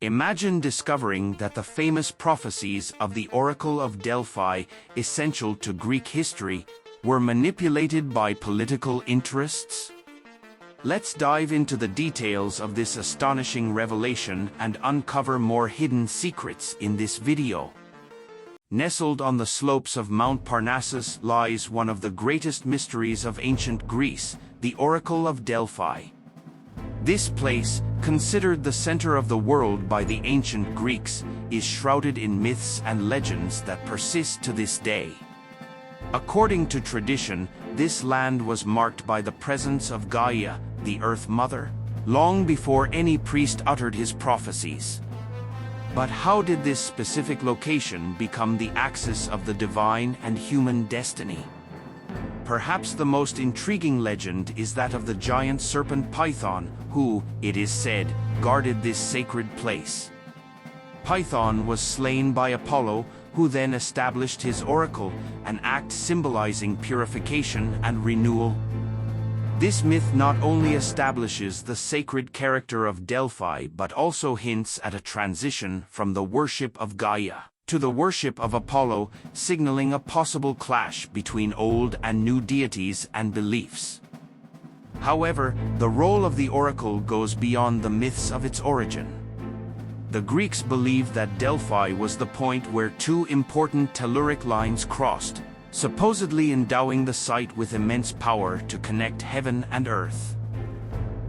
Imagine discovering that the famous prophecies of the Oracle of Delphi, essential to Greek history, were manipulated by political interests? Let's dive into the details of this astonishing revelation and uncover more hidden secrets in this video. Nestled on the slopes of Mount Parnassus lies one of the greatest mysteries of ancient Greece, the Oracle of Delphi. This place, considered the center of the world by the ancient Greeks, is shrouded in myths and legends that persist to this day. According to tradition, this land was marked by the presence of Gaia, the Earth Mother, long before any priest uttered his prophecies. But how did this specific location become the axis of the divine and human destiny? Perhaps the most intriguing legend is that of the giant serpent Python, who, it is said, guarded this sacred place. Python was slain by Apollo, who then established his oracle, an act symbolizing purification and renewal. This myth not only establishes the sacred character of Delphi but also hints at a transition from the worship of Gaia to the worship of Apollo, signaling a possible clash between old and new deities and beliefs. However, the role of the oracle goes beyond the myths of its origin. The Greeks believed that Delphi was the point where two important telluric lines crossed, supposedly endowing the site with immense power to connect heaven and earth.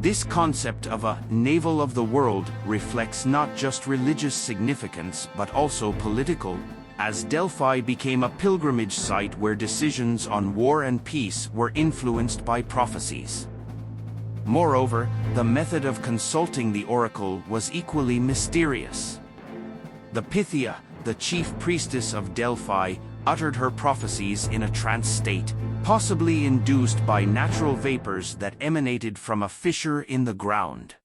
This concept of a navel of the world reflects not just religious significance but also political, as Delphi became a pilgrimage site where decisions on war and peace were influenced by prophecies. Moreover, the method of consulting the oracle was equally mysterious. The Pythia, the chief priestess of Delphi, uttered her prophecies in a trance state, possibly induced by natural vapors that emanated from a fissure in the ground.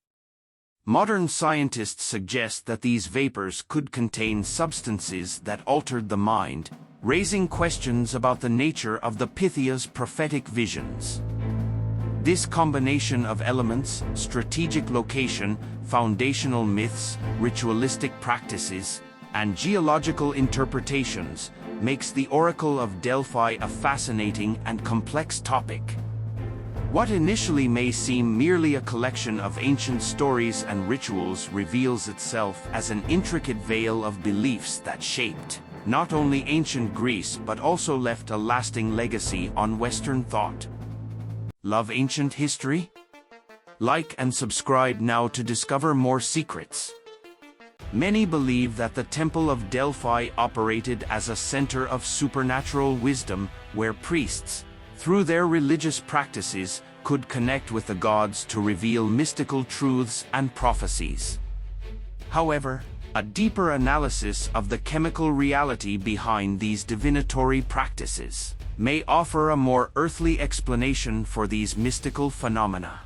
Modern scientists suggest that these vapors could contain substances that altered the mind, raising questions about the nature of the Pythia's prophetic visions. This combination of elements, strategic location, foundational myths, ritualistic practices, and geological interpretations makes the Oracle of Delphi a fascinating and complex topic. What initially may seem merely a collection of ancient stories and rituals reveals itself as an intricate veil of beliefs that shaped not only ancient Greece but also left a lasting legacy on Western thought. Love ancient history? Like and subscribe now to discover more secrets. Many believe that the Temple of Delphi operated as a center of supernatural wisdom where priests, through their religious practices, could connect with the gods to reveal mystical truths and prophecies. However, a deeper analysis of the chemical reality behind these divinatory practices may offer a more earthly explanation for these mystical phenomena.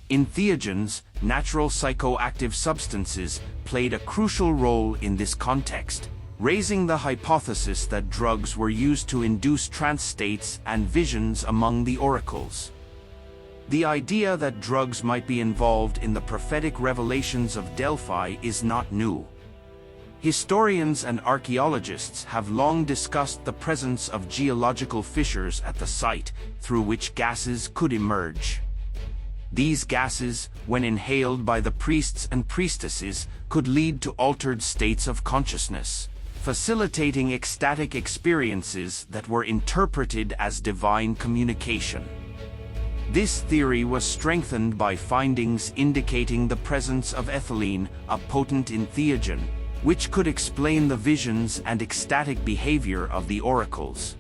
In theogens, natural psychoactive substances played a crucial role in this context, raising the hypothesis that drugs were used to induce trance states and visions among the oracles. The idea that drugs might be involved in the prophetic revelations of Delphi is not new. Historians and archaeologists have long discussed the presence of geological fissures at the site, through which gases could emerge. These gases, when inhaled by the priests and priestesses, could lead to altered states of consciousness, facilitating ecstatic experiences that were interpreted as divine communication. This theory was strengthened by findings indicating the presence of ethylene, a potent entheogen, which could explain the visions and ecstatic behavior of the oracles.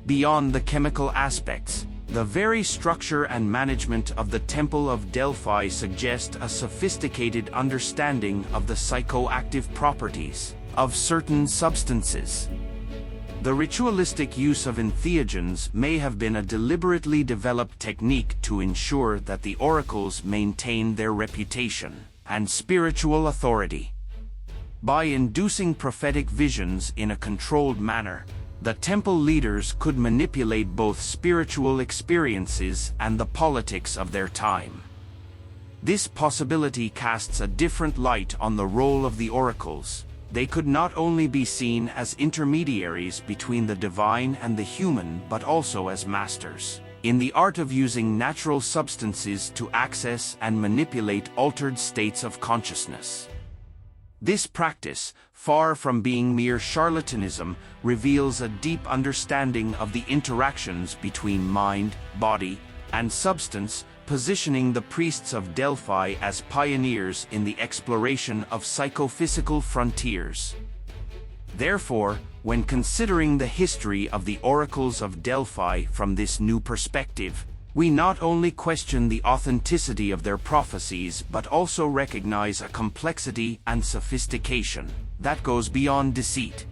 Beyond the chemical aspects, the very structure and management of the Temple of Delphi suggest a sophisticated understanding of the psychoactive properties of certain substances. The ritualistic use of entheogens may have been a deliberately developed technique to ensure that the oracles maintained their reputation and spiritual authority. By inducing prophetic visions in a controlled manner, the temple leaders could manipulate both spiritual experiences and the politics of their time. This possibility casts a different light on the role of the oracles. They could not only be seen as intermediaries between the divine and the human, but also as masters in the art of using natural substances to access and manipulate altered states of consciousness. This practice, far from being mere charlatanism, reveals a deep understanding of the interactions between mind, body, and substance, positioning the priests of Delphi as pioneers in the exploration of psychophysical frontiers. Therefore, when considering the history of the oracles of Delphi from this new perspective, we not only question the authenticity of their prophecies but also recognize a complexity and sophistication that goes beyond deceit.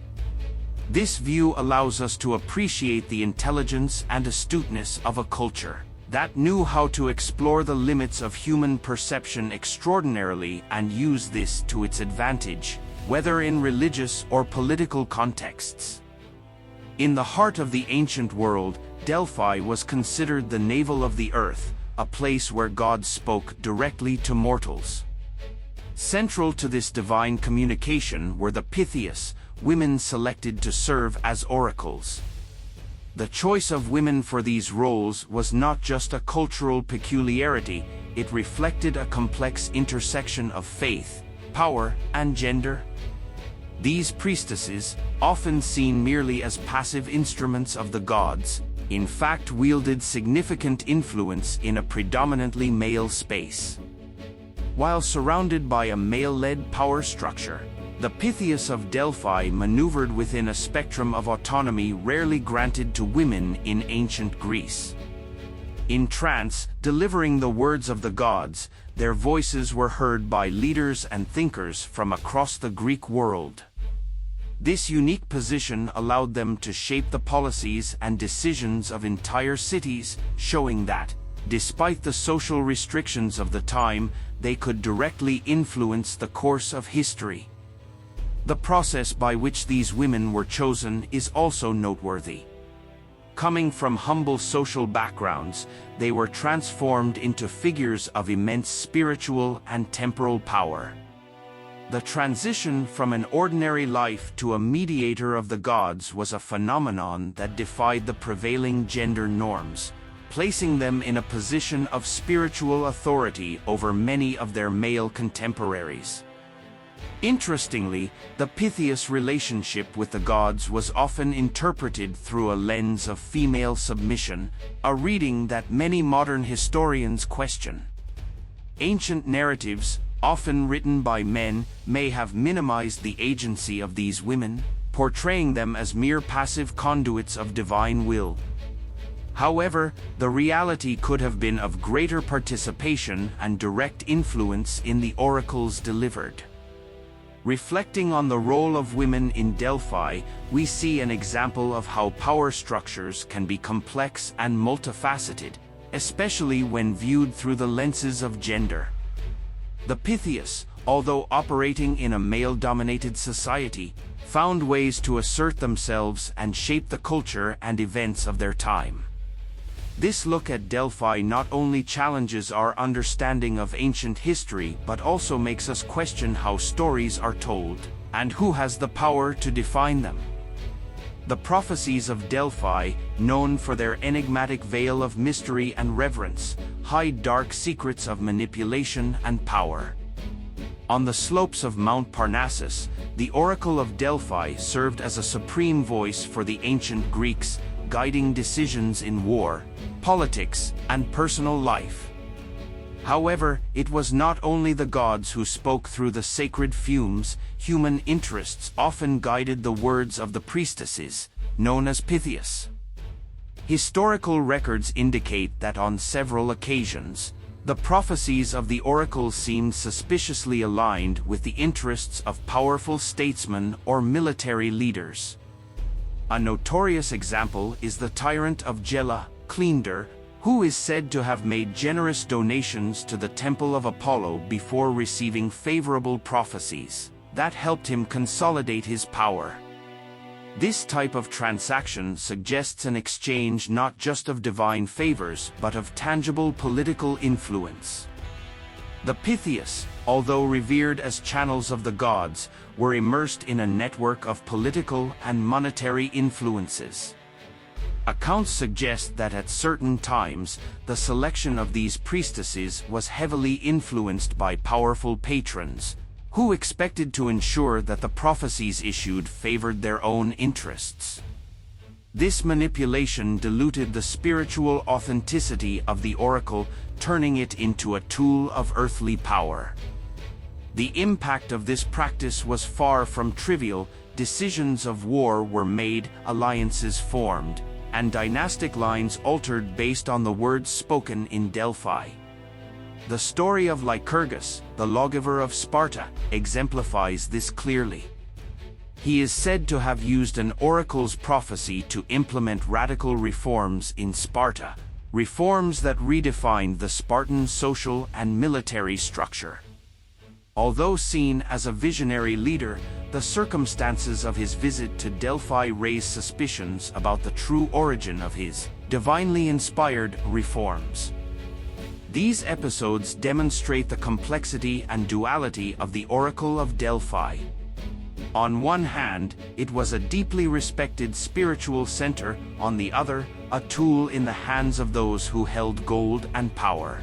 This view allows us to appreciate the intelligence and astuteness of a culture that knew how to explore the limits of human perception extraordinarily and use this to its advantage, whether in religious or political contexts. In the heart of the ancient world, Delphi was considered the navel of the earth, a place where God spoke directly to mortals. Central to this divine communication were the Pythias, women selected to serve as oracles. The choice of women for these roles was not just a cultural peculiarity, it reflected a complex intersection of faith, power, and gender. These priestesses, often seen merely as passive instruments of the gods, in fact wielded significant influence in a predominantly male space. While surrounded by a male-led power structure, the Pythias of Delphi maneuvered within a spectrum of autonomy rarely granted to women in ancient Greece. In trance, delivering the words of the gods, their voices were heard by leaders and thinkers from across the Greek world. This unique position allowed them to shape the policies and decisions of entire cities, showing that, despite the social restrictions of the time, they could directly influence the course of history. The process by which these women were chosen is also noteworthy. Coming from humble social backgrounds, they were transformed into figures of immense spiritual and temporal power. The transition from an ordinary life to a mediator of the gods was a phenomenon that defied the prevailing gender norms, placing them in a position of spiritual authority over many of their male contemporaries. Interestingly, the Pythias relationship with the gods was often interpreted through a lens of female submission, a reading that many modern historians question. Ancient narratives, often written by men, may have minimized the agency of these women, portraying them as mere passive conduits of divine will. However, the reality could have been of greater participation and direct influence in the oracles delivered. Reflecting on the role of women in Delphi, we see an example of how power structures can be complex and multifaceted, especially when viewed through the lenses of gender. The Pythias, although operating in a male-dominated society, found ways to assert themselves and shape the culture and events of their time. This look at Delphi not only challenges our understanding of ancient history but also makes us question how stories are told, and who has the power to define them. The prophecies of Delphi, known for their enigmatic veil of mystery and reverence, hide dark secrets of manipulation and power. On the slopes of Mount Parnassus, the Oracle of Delphi served as a supreme voice for the ancient Greeks, guiding decisions in war, politics, and personal life. However, it was not only the gods who spoke through the sacred fumes. Human interests often guided the words of the priestesses, known as Pythias. Historical records indicate that on several occasions, the prophecies of the oracles seemed suspiciously aligned with the interests of powerful statesmen or military leaders. A notorious example is the tyrant of Gela, Cleander, who is said to have made generous donations to the Temple of Apollo before receiving favorable prophecies that helped him consolidate his power. This type of transaction suggests an exchange not just of divine favors but of tangible political influence. The Pythias, although revered as channels of the gods, were immersed in a network of political and monetary influences. Accounts suggest that at certain times, the selection of these priestesses was heavily influenced by powerful patrons, who expected to ensure that the prophecies issued favored their own interests. This manipulation diluted the spiritual authenticity of the oracle, turning it into a tool of earthly power. The impact of this practice was far from trivial. Decisions of war were made, alliances formed, and dynastic lines altered based on the words spoken in Delphi. The story of Lycurgus, the lawgiver of Sparta, exemplifies this clearly. He is said to have used an oracle's prophecy to implement radical reforms in Sparta, reforms that redefined the Spartan social and military structure. Although seen as a visionary leader, the circumstances of his visit to Delphi raise suspicions about the true origin of his divinely inspired reforms. These episodes demonstrate the complexity and duality of the Oracle of Delphi. On one hand, it was a deeply respected spiritual center; on the other, a tool in the hands of those who held gold and power.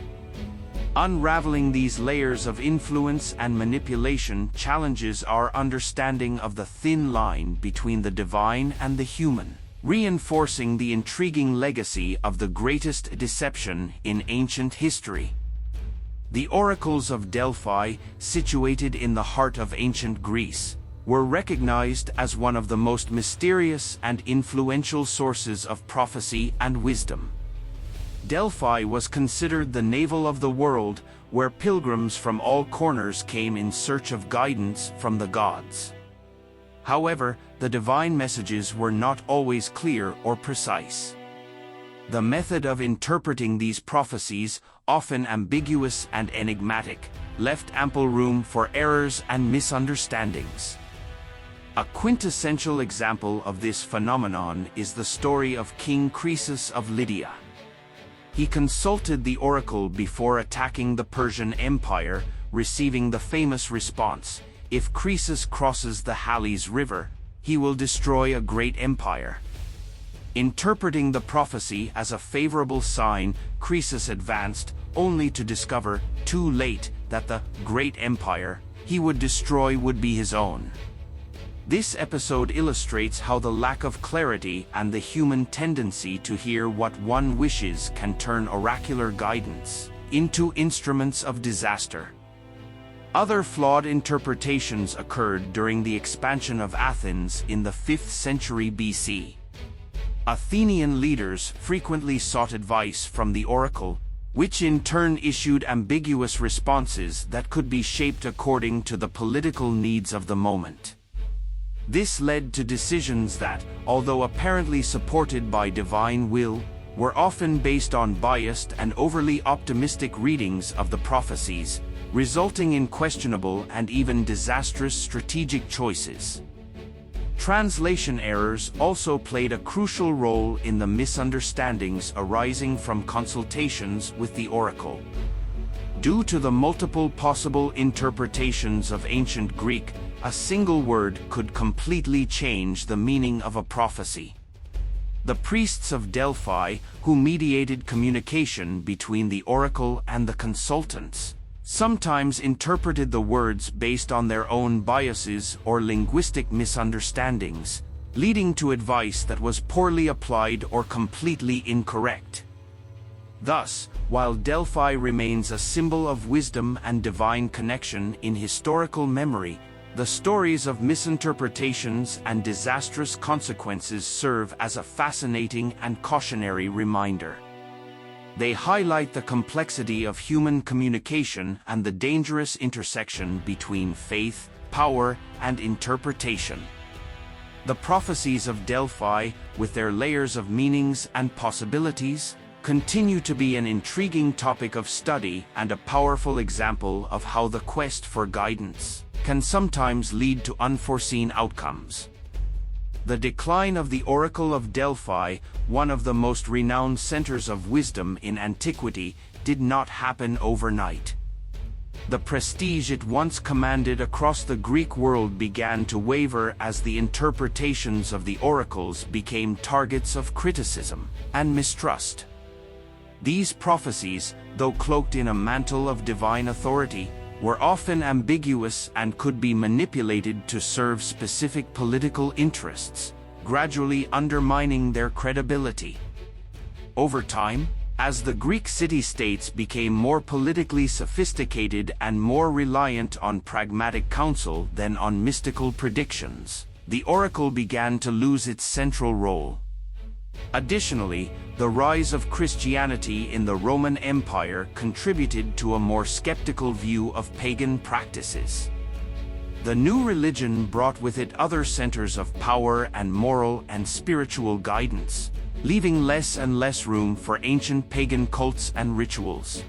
Unraveling these layers of influence and manipulation challenges our understanding of the thin line between the divine and the human, reinforcing the intriguing legacy of the greatest deception in ancient history. The oracles of Delphi, situated in the heart of ancient Greece, were recognized as one of the most mysterious and influential sources of prophecy and wisdom. Delphi was considered the navel of the world, where pilgrims from all corners came in search of guidance from the gods. However, the divine messages were not always clear or precise. The method of interpreting these prophecies, often ambiguous and enigmatic, left ample room for errors and misunderstandings. A quintessential example of this phenomenon is the story of King Croesus of Lydia. He consulted the oracle before attacking the Persian Empire, receiving the famous response, "If Croesus crosses the Halys River, he will destroy a great empire." Interpreting the prophecy as a favorable sign, Croesus advanced, only to discover, too late, that the great empire he would destroy would be his own. This episode illustrates how the lack of clarity and the human tendency to hear what one wishes can turn oracular guidance into instruments of disaster. Other flawed interpretations occurred during the expansion of Athens in the 5th century BC. Athenian leaders frequently sought advice from the oracle, which in turn issued ambiguous responses that could be shaped according to the political needs of the moment. This led to decisions that, although apparently supported by divine will, were often based on biased and overly optimistic readings of the prophecies, resulting in questionable and even disastrous strategic choices. Translation errors also played a crucial role in the misunderstandings arising from consultations with the oracle. Due to the multiple possible interpretations of ancient Greek, a single word could completely change the meaning of a prophecy. The priests of Delphi, who mediated communication between the oracle and the consultants, sometimes interpreted the words based on their own biases or linguistic misunderstandings, leading to advice that was poorly applied or completely incorrect. Thus, while Delphi remains a symbol of wisdom and divine connection in historical memory, the stories of misinterpretations and disastrous consequences serve as a fascinating and cautionary reminder. They highlight the complexity of human communication and the dangerous intersection between faith, power, and interpretation. The prophecies of Delphi, with their layers of meanings and possibilities, continue to be an intriguing topic of study and a powerful example of how the quest for guidance can sometimes lead to unforeseen outcomes. The decline of the Oracle of Delphi, one of the most renowned centers of wisdom in antiquity, did not happen overnight. The prestige it once commanded across the Greek world began to waver as the interpretations of the oracles became targets of criticism and mistrust. These prophecies, though cloaked in a mantle of divine authority, were often ambiguous and could be manipulated to serve specific political interests, gradually undermining their credibility. Over time, as the Greek city-states became more politically sophisticated and more reliant on pragmatic counsel than on mystical predictions, the oracle began to lose its central role. Additionally, the rise of Christianity in the Roman Empire contributed to a more skeptical view of pagan practices. The new religion brought with it other centers of power and moral and spiritual guidance, leaving less and less room for ancient pagan cults and rituals.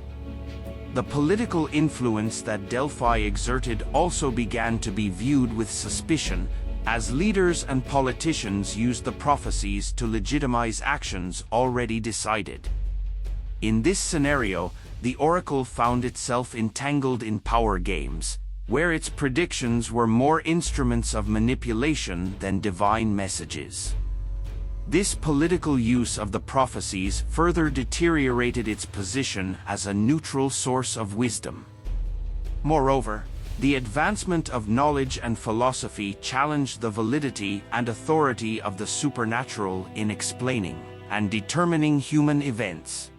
The political influence that Delphi exerted also began to be viewed with suspicion, as leaders and politicians used the prophecies to legitimize actions already decided. In this scenario, the oracle found itself entangled in power games, where its predictions were more instruments of manipulation than divine messages. This political use of the prophecies further deteriorated its position as a neutral source of wisdom. Moreover, the advancement of knowledge and philosophy challenged the validity and authority of the supernatural in explaining and determining human events.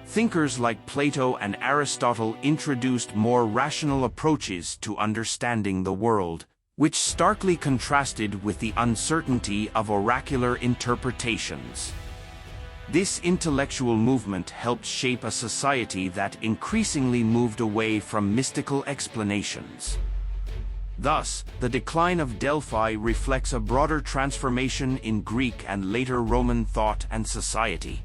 Thinkers like Plato and Aristotle introduced more rational approaches to understanding the world, which starkly contrasted with the uncertainty of oracular interpretations. This intellectual movement helped shape a society that increasingly moved away from mystical explanations. Thus, the decline of Delphi reflects a broader transformation in Greek and later Roman thought and society.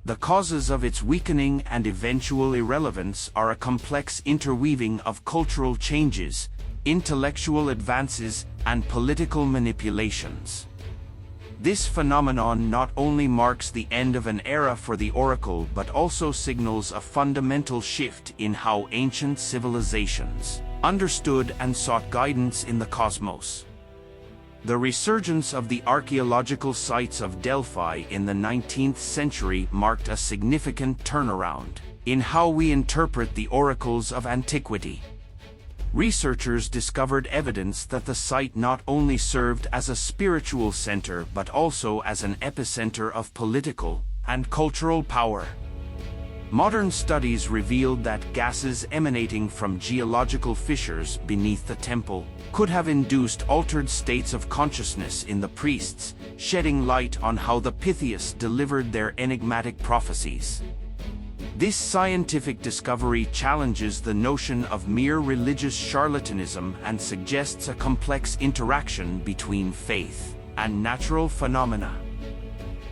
The causes of its weakening and eventual irrelevance are a complex interweaving of cultural changes, intellectual advances, and political manipulations. This phenomenon not only marks the end of an era for the oracle but also signals a fundamental shift in how ancient civilizations understood and sought guidance in the cosmos. The resurgence of the archaeological sites of Delphi in the 19th century marked a significant turnaround in how we interpret the oracles of antiquity. Researchers discovered evidence that the site not only served as a spiritual center but also as an epicenter of political and cultural power. Modern studies revealed that gases emanating from geological fissures beneath the temple could have induced altered states of consciousness in the priests, shedding light on how the Pythias delivered their enigmatic prophecies. This scientific discovery challenges the notion of mere religious charlatanism and suggests a complex interaction between faith and natural phenomena.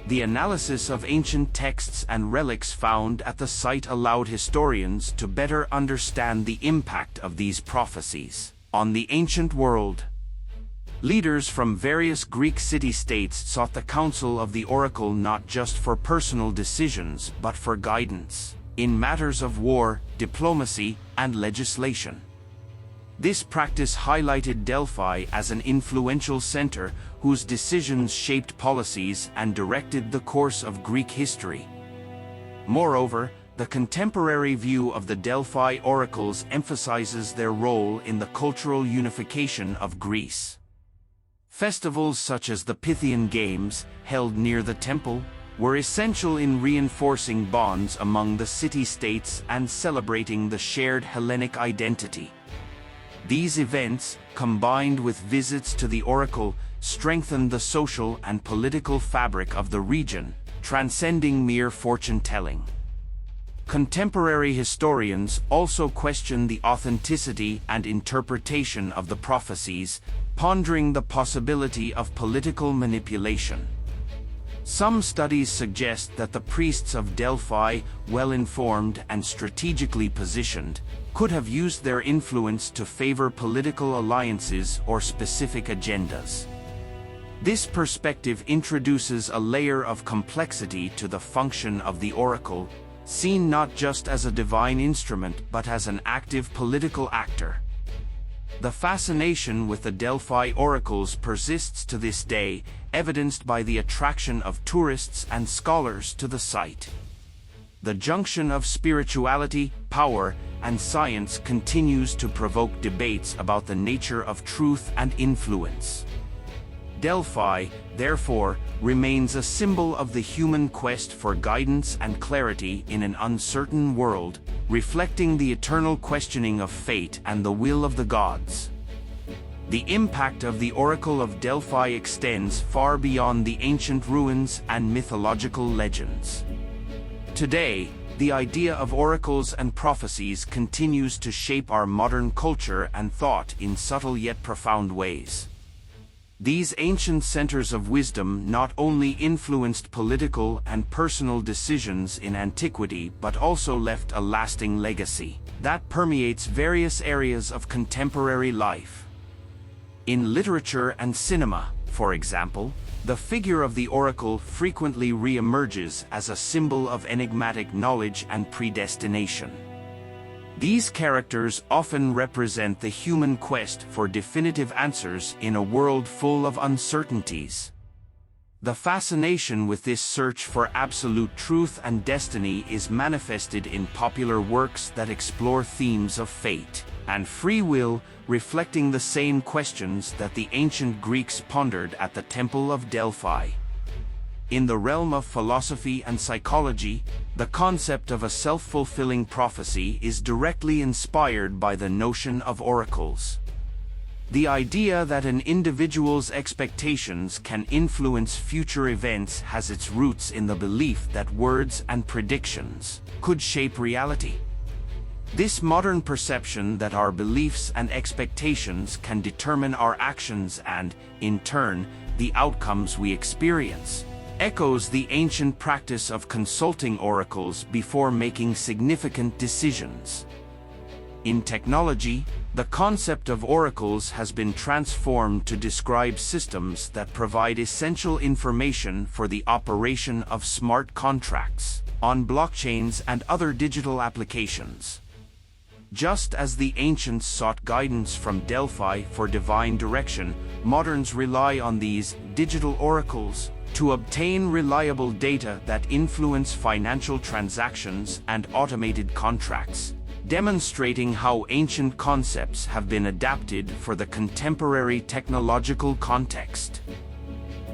The analysis of ancient texts and relics found at the site allowed historians to better understand the impact of these prophecies on the ancient world. Leaders from various Greek city-states sought the counsel of the oracle not just for personal decisions but for guidance in matters of war, diplomacy, and legislation. This practice highlighted Delphi as an influential center whose decisions shaped policies and directed the course of Greek history. Moreover, the contemporary view of the Delphi oracles emphasizes their role in the cultural unification of Greece. Festivals such as the Pythian Games, held near the temple, were essential in reinforcing bonds among the city-states and celebrating the shared Hellenic identity. These events, combined with visits to the oracle, strengthened the social and political fabric of the region, transcending mere fortune-telling. Contemporary historians also question the authenticity and interpretation of the prophecies, pondering the possibility of political manipulation. Some studies suggest that the priests of Delphi, well-informed and strategically positioned, could have used their influence to favor political alliances or specific agendas. This perspective introduces a layer of complexity to the function of the oracle, seen not just as a divine instrument but as an active political actor. The fascination with the Delphi oracles persists to this day, evidenced by the attraction of tourists and scholars to the site. The junction of spirituality, power, and science continues to provoke debates about the nature of truth and influence. Delphi, therefore, remains a symbol of the human quest for guidance and clarity in an uncertain world, reflecting the eternal questioning of fate and the will of the gods. The impact of the Oracle of Delphi extends far beyond the ancient ruins and mythological legends. Today, the idea of oracles and prophecies continues to shape our modern culture and thought in subtle yet profound ways. These ancient centers of wisdom not only influenced political and personal decisions in antiquity but also left a lasting legacy that permeates various areas of contemporary life. In literature and cinema, for example, the figure of the oracle frequently re-emerges as a symbol of enigmatic knowledge and predestination. These characters often represent the human quest for definitive answers in a world full of uncertainties. The fascination with this search for absolute truth and destiny is manifested in popular works that explore themes of fate and free will, reflecting the same questions that the ancient Greeks pondered at the Temple of Delphi. In the realm of philosophy and psychology, the concept of a self-fulfilling prophecy is directly inspired by the notion of oracles. The idea that an individual's expectations can influence future events has its roots in the belief that words and predictions could shape reality. This modern perception that our beliefs and expectations can determine our actions and, in turn, the outcomes we experience, echoes the ancient practice of consulting oracles before making significant decisions. In technology, the concept of oracles has been transformed to describe systems that provide essential information for the operation of smart contracts on blockchains and other digital applications. Just as the ancients sought guidance from Delphi for divine direction, moderns rely on these digital oracles to obtain reliable data that influence financial transactions and automated contracts, demonstrating how ancient concepts have been adapted for the contemporary technological context.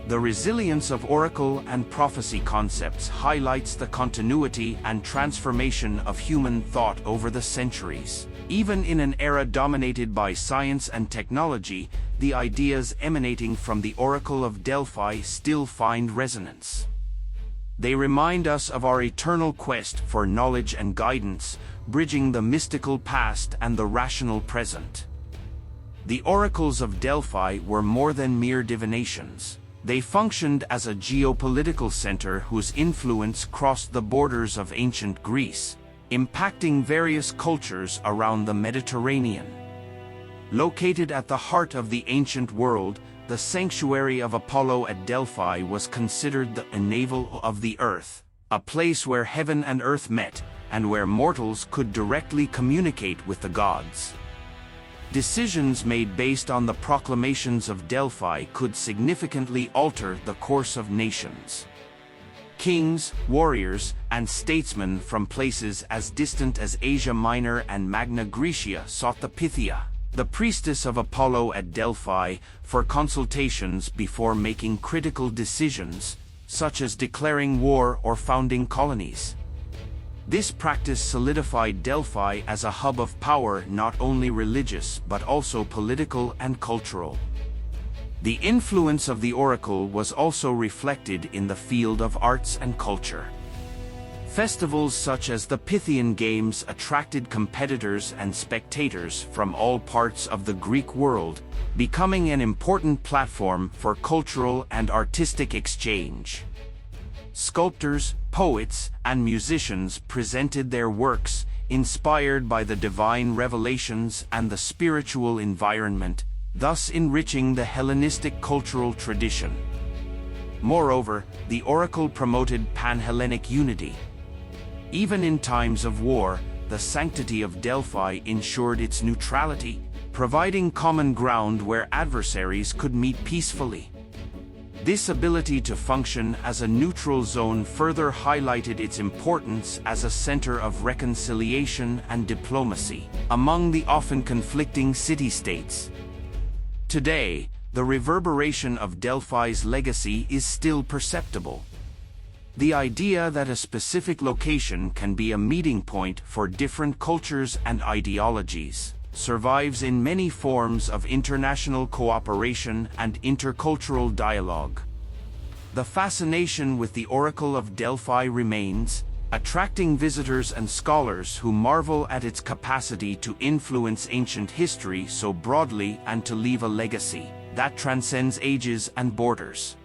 The resilience of oracle and prophecy concepts highlights the continuity and transformation of human thought over the centuries. Even in an era dominated by science and technology, the ideas emanating from the Oracle of Delphi still find resonance. They remind us of our eternal quest for knowledge and guidance, bridging the mystical past and the rational present. The oracles of Delphi were more than mere divinations. They functioned as a geopolitical center whose influence crossed the borders of ancient Greece, impacting various cultures around the Mediterranean. Located at the heart of the ancient world, the sanctuary of Apollo at Delphi was considered the navel of the earth, a place where heaven and earth met, and where mortals could directly communicate with the gods. Decisions made based on the proclamations of Delphi could significantly alter the course of nations. Kings, warriors, and statesmen from places as distant as Asia Minor and Magna Graecia sought the Pythia, the priestess of Apollo at Delphi, for consultations before making critical decisions, such as declaring war or founding colonies. This practice solidified Delphi as a hub of power not only religious but also political and cultural. The influence of the oracle was also reflected in the field of arts and culture. Festivals such as the Pythian Games attracted competitors and spectators from all parts of the Greek world, becoming an important platform for cultural and artistic exchange. Sculptors, poets, and musicians presented their works, inspired by the divine revelations and the spiritual environment, thus enriching the Hellenistic cultural tradition. Moreover, the oracle promoted pan-Hellenic unity. Even in times of war, the sanctity of Delphi ensured its neutrality, providing common ground where adversaries could meet peacefully. This ability to function as a neutral zone further highlighted its importance as a center of reconciliation and diplomacy among the often conflicting city-states. Today, the reverberation of Delphi's legacy is still perceptible. The idea that a specific location can be a meeting point for different cultures and ideologies survives in many forms of international cooperation and intercultural dialogue. The fascination with the Oracle of Delphi remains, attracting visitors and scholars who marvel at its capacity to influence ancient history so broadly and to leave a legacy that transcends ages and borders.